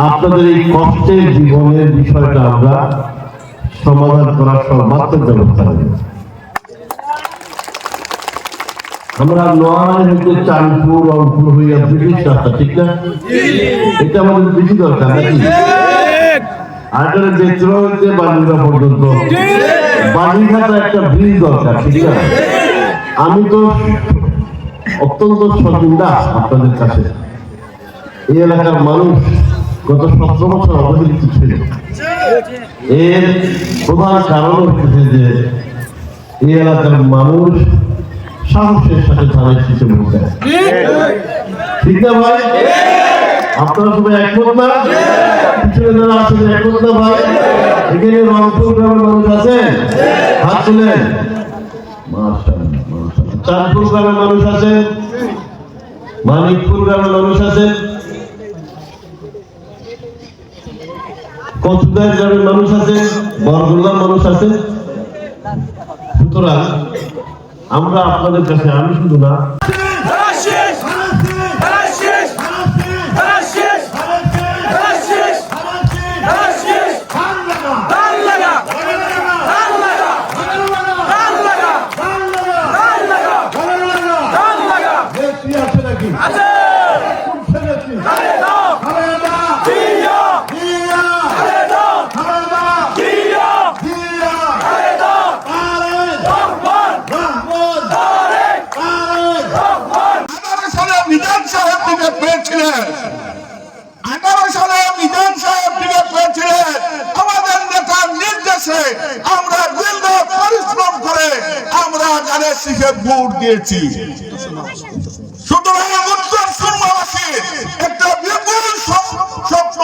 আপনাদের এই কষ্টের জীবনের বিষয়টা আমরা সমাধান করার সর্বাত্মক ব্যবস্থা নেব। আমরা নয় হইতে চাঁদপুর রংপুর হইয়া ব্রিটিশ রাস্তা, ঠিক না? এটা আমাদের বেশি দরকার নাকি? আর বেত্র হইতে বালুরা পর্যন্ত বালিঘাটা একটা ব্রিজ দরকার, ঠিক না? আমি তো অত্যন্ত সচেতন আপনাদের কাছে। এই এলাকার মানুষ গত 17 বছর অবহেলিত ছিল। এর প্রধান কারণ হচ্ছে যে এই এলাকার মানুষ সাহসের সাথে ধানের শীষে ভোট দেয়, ঠিক না ভাই? আপনারা সবাই একমত না? পিছনে যারা আছেন একমত না ভাই? এখানে রংপুর গ্রামের মানুষ আছেন, হাত তুলেন। মাশাআল্লাহ, মাশাআল্লাহ। চাঁদপুর গ্রামের মানুষ আছেন, মানিকপুর গ্রামের মানুষ আছেন, কচুদার গ্রামের মানুষ আছে, বরগুলার মানুষ আছে। সুতরাং আমরা আপনাদের কাছে, আমি শুধু না, আমাদের নেতার নির্দেশে আমরা দীর্ঘ পরিশ্রম করে আমরা ধানের শীষে ভোট দিয়েছি। সুতরাং উত্তর সুরমাবাসী একটা বিপুল স্বপ্ন,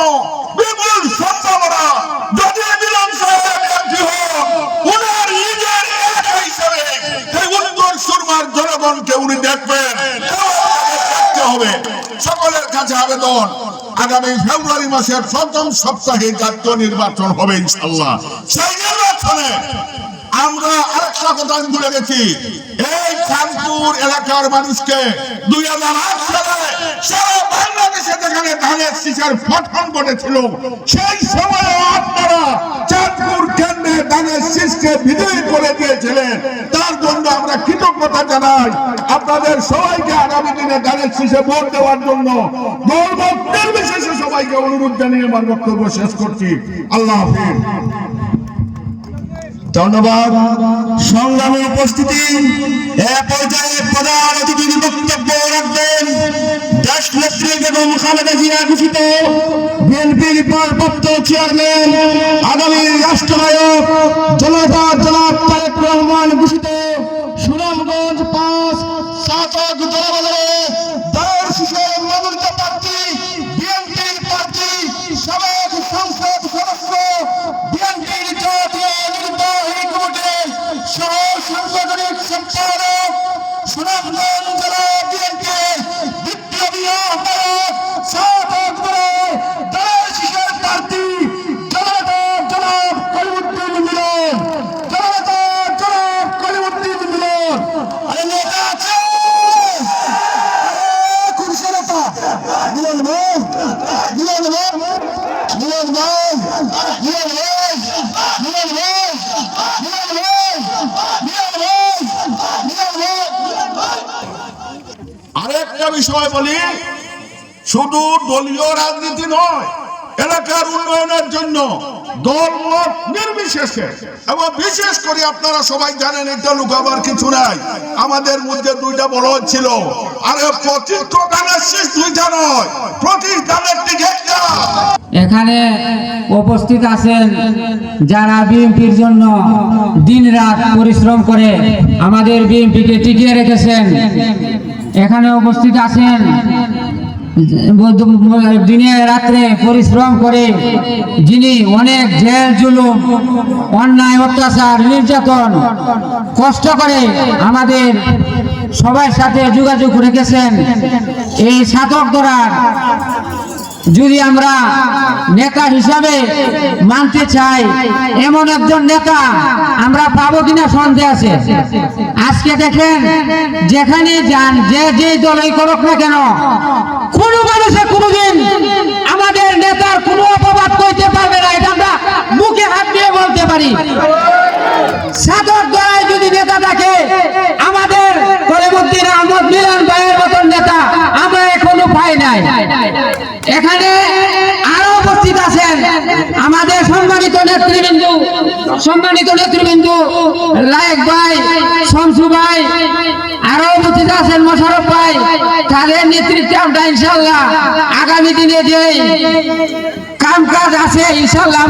বিপুল সম্ভাবনা। যদি মিলন সাহেব এমপি হন, উনার নিজের এলাকা হিসেবে এই উত্তর সুরমার জনগণকে উনি দেখবেন, হবে। সকলের কাছে আবেদন, আগামী ফেব্রুয়ারি মাসের প্রথম সপ্তাহে জাতীয় নির্বাচন হবে ইনশাআল্লাহ। সেই নির্বাচনে আমরা আরেকটা কথা ভুলে গেছি, এই চাঁদপুর এলাকার মানুষকে 2008 সালে সারা বাংলাদেশে যেখানে ধানের শীষের পতন ঘটেছিল, সেই সময় আপনারা চাঁদপুর কেন্দ্রে ধানের শীষকে বিজয়ী করে দিয়েছিলেন। তার জন্য আমরা কৃতজ্ঞতা জানাই। আপনাদের সবাইকে আগামী দিনে ধানের শীষে ভোট দেওয়ার জন্য দলমত নির্বিশেষে সবাইকে অনুরোধ জানিয়ে আমার বক্তব্য শেষ করছি। আল্লাহ হাফেজ। ধন্যবাদ। সংগ্রামে উপস্থিতি, এ পর্যায়ে প্রধান অতিথির বক্তব্য রাখবেন দেশনেত্রী বেগম খালেদা জিয়া ঘোষিত বিএনপির ভারপ্রাপ্ত চেয়ারম্যান, আগামী রাষ্ট্রনায়ক জনতা জনাব তারেক রহমান ঘোষিত সুনামগঞ্জ 5 সাতক দলবদলে ধানের শীষের মনোনীত প্রার্থী, বিএনপির প্রার্থী, সাবেক সংসদ সদস্য, বিএনপির জাতীয় নির্বাহী কমিটির সহ সাংগঠনিক সম্পাদক, সুনামগঞ্জ জেলা বিএনপির বিপ্লবী আহ্বায়ক, সাতক দলে ধানের শীষের প্রার্থী জনতা জনাব কলিমুদ্দিন মিলন, জনতা জনাব কলিমুদ্দিন মিলন। আরে নেতা আছে, কুরসি নেতা মিলন ভাই, মিলন ভাই, মিলন ভাই, মিলন ভাই, মিলন ভাই, মিলন ভাই, মিলন ভাই, মিলন ভাই। আরেকটা বিষয় বলি, শুধু দলীয় রাজনীতি নয়, এলাকার উন্নয়নের জন্য দলমত নির্বিশেষে এবং বিশেষ করে আপনারা সবাই জানেন, এটা লুকাবার কিছু নাই, আমাদের মধ্যে দুইটা বড় ছিল। আরে প্রতিটা ধানের শীষ দুইটা নয়, প্রতি ধানের দিকে একটা। এখানে উপস্থিত আছেন যারা বিএনপির জন্য দিনরাত পরিশ্রম করে আমাদের বিএনপিকে টিকিয়ে রেখেছেন। এখানে উপস্থিত আছেন দিনে রাত্রে পরিশ্রম করে যিনি অনেক জেল জুলুম, অন্যায়, অত্যাচার, নির্যাতন কষ্ট করে আমাদের সবার সাথে যোগাযোগ রেখেছেন। এই সাধক দরার যদি আমরা নেতা হিসাবে মানতে চাই, এমন একজন নেতা আমরা পাবো কিনা সন্দেহ আছে। আজকে দেখেন, যেখানে যান, যে দলই করুক না কেন, কোনো মানুষে কোনোদিন আমাদের নেতার এখানে আরো উপস্থিত আছেন আমাদের সম্মানিত নেতৃবৃন্দু লায়েক ভাই, শামসু ভাই, আরো উপস্থিত আছেন মোশাররফ ভাই। তাদের নেতৃত্বে আমরা ইনশাআল্লাহ আগামী দিনে যে কাম কাজ আছে ইনশাআল্লাহ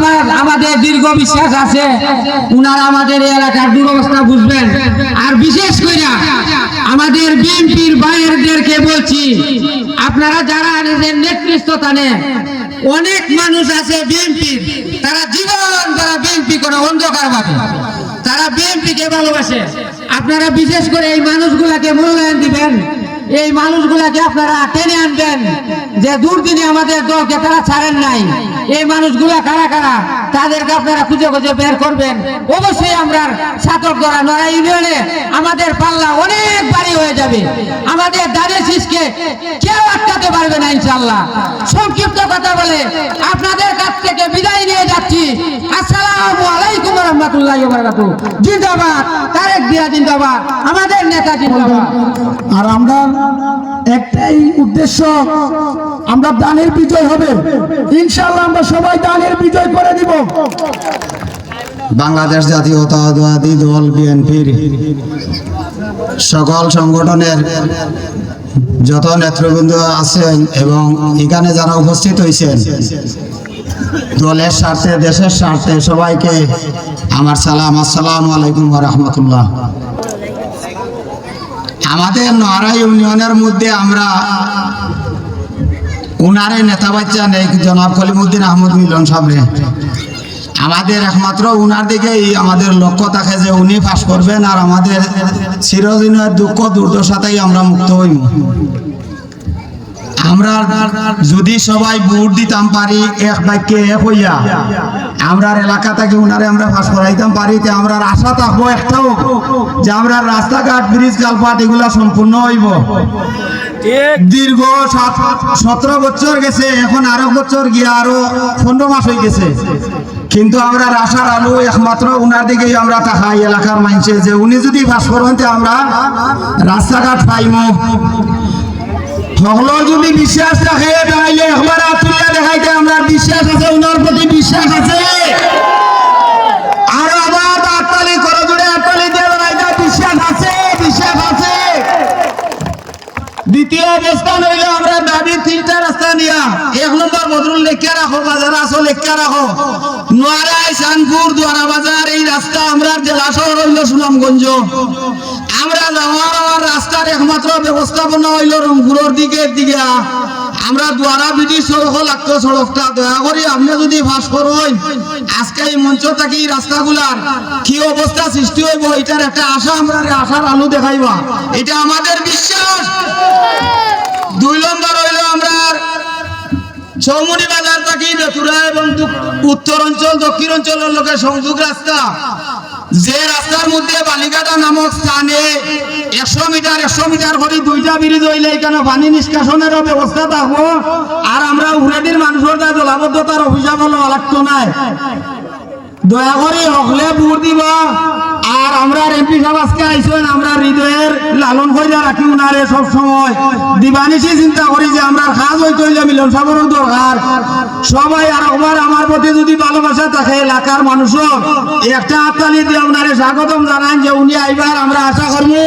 আমাদের দীর্ঘ বিশ্বাস আছে উনারা আমাদের এই এলাকার দুরবস্থা বুঝবেন। আর বিশেষ করে আমাদের বিএনপির ভাইয়েরদেরকে বলছি, আপনারা যারা নেতৃত্ব নেন, অনেক মানুষ আছে বিএনপির, তারা জীবন তারা বিএনপি করে অন্ধকার ভাবে, তারা বিএনপিকে ভালোবাসে। আপনারা বিশেষ করে এই মানুষগুলাকে মূল্যায়ন দিবেন, এই মানুষগুলাকে আপনারা টেনে আনবেন যে দুর্দিনে আমাদের দলকে তারা ছাড়েন নাই। এই মানুষগুলা কারা কারা তাদেরকে আপনারা খুঁজে খুঁজে বের করবেন। অবশ্যই আমরা ছাত্র দ্বারা নড়াই ইউনিয়নে আমাদের পাল্লা অনেক ভারী হয়ে যাবে, আমাদের দাঁড়িয়ে শীষকে কেউ আটকাতে পারবে না ইনশাআল্লাহ। সংক্ষিপ্ত কথা বলে আপনাদের কাছ থেকে বিদায় নিয়ে যাচ্ছি। আসসালামু আলাইকুম ওয়া রাহমাতুল্লাহি ওয়া বারাকাতুহু। জিন্দাবাদ তারেক জিয়া, জিন্দাবাদ আমাদের নেতা, জিন্দাবাদ। আর আমরা একটাই উদ্দেশ্য, আমরা দানের বিজয় হবে ইনশাআল্লাহ। আমরা সবাই দানের বিজয় করে দিব। বাংলাদেশ জাতীয়তাবাদী দল বিএনপির সকল সংগঠনের যত নেতৃবৃন্দ আছেন এবং এখানে যারা উপস্থিত হয়েছেন, দলের স্বার্থে দেশের স্বার্থে সবাইকে আমার সালাম, আসসালামু আলাইকুম ওয়া রাহমাতুল্লাহ। আমাদের নোয়ারা ইউনিয়নের মধ্যে আমরা উনারে নেতা বাচ্চা নেই, জনাব কলিমুদ্দিন আহমদ মিলন সাহেব। আমাদের একমাত্র উনার দিকেই আমাদের লক্ষ্য থাকে যে উনি পাস করবেন, আর আমাদের চিরদিনের দুঃখ দুর্দশাতেই আমরা মুক্ত হইব। আমরা যদি সবাই ভোট দিতাম পারি এক বাক্যে এক হইয়া, আমরা এলাকা থেকে উনারে আমরা পাস করাইতাম পারি, তে আমরা আশা থাকবো একটাও যে আমরা রাস্তাঘাট, ব্রিজ, কালপাট এগুলা সম্পূর্ণ হইব। দীর্ঘ 17 বছর গেছে, এখন আরো বছর গিয়া আরো 15 মাস হয়ে গেছে, কিন্তু আমরা আশার আলো একমাত্র উনার দিকেই আমরা তাকাই এলাকার মানুষে, যে উনি যদি পাস করেন আমরা রাস্তাঘাট পাইব। সকল যদি বিশ্বাস রাখে তাহলে একবার আতুল্লা দেখাইতে আমরা বিশ্বাস আছে, উনার প্রতি বিশ্বাস আছে। আর আবার আটতালি করে জুড়ে আটতালি দিয়ে লড়াইতে বিশ্বাস আছে, বিশ্বাস আছে। দ্বিতীয় অবস্থান হইলে আমরা দাবি 3টা রাস্তা নিয়া। 1 নম্বর বদরুল লেখা রাখো, বাজার আসো লেখা রাখো, নোয়ারাই, শানপুর, দোয়ারা বাজার, এই রাস্তা আমরা জেলা শহর হইল সুনামগঞ্জ। আমরা যাওয়ার রাস্তার একমাত্র ব্যবস্থাপনা হইল রংপুরের দিকে। আমরা দ্বারা ব্রিটিশ সড়ক লাগতো, সড়কটা দয়া করি আপনি যদি ফাঁস করেন আজকে এই মঞ্চ থাকি রাস্তাগুলার কি অবস্থা সৃষ্টি হইব, এটার একটা আশা, আমরা আশার আলো দেখাইবা, এটা আমাদের বিশ্বাস। 2 নম্বর হইল আমরা চৌমুনি বাজার থাকি বেতুরা এবং উত্তর অঞ্চল দক্ষিণ অঞ্চলের লোকের সংযোগ রাস্তা, যে রাস্তার মধ্যে বালিঘাটা নামক স্থানে 100 মিটার করে 2টা ব্রিজ হইলে এখানে পানি নিষ্কাশনেরও ব্যবস্থা থাকবো। আর আমরা উড়াদির মানুষের জলাবদ্ধতার অভিশাপ হলো লাগতো নাই। দয়া করে হকলে ভোট দিব। আর আমরা এমপি সাহেব আজকে আইসেন, আমরা হৃদয়ের লালন কইরা রাখি উনারে সব সময় দিবানিশি চিন্তা করি যে আমরা কাজ হইতে হইলে মিলন সাহেবের দরকার। সবাই আর একবার আমার প্রতি যদি ভালোবাসা থাকে এলাকার মানুষও একটা হাততালি দিয়ে উনারে স্বাগতম জানান যে উনি আইবার আমরা আশা করবো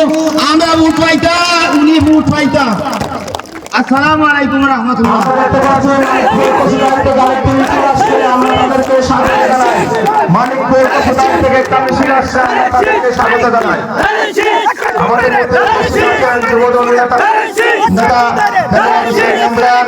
আমরা ভোট পাইতা, উনি ভোট পাইতা। আসসালামু আলাইকুম ওয়া রাহমাতুল্লাহ। মানিকপুর কোষাগার থেকে একটা মিছিল আসছে, আমরা তাদেরকে স্বাগত জানাই। আমাদের যুবদল নেতা ইমরান,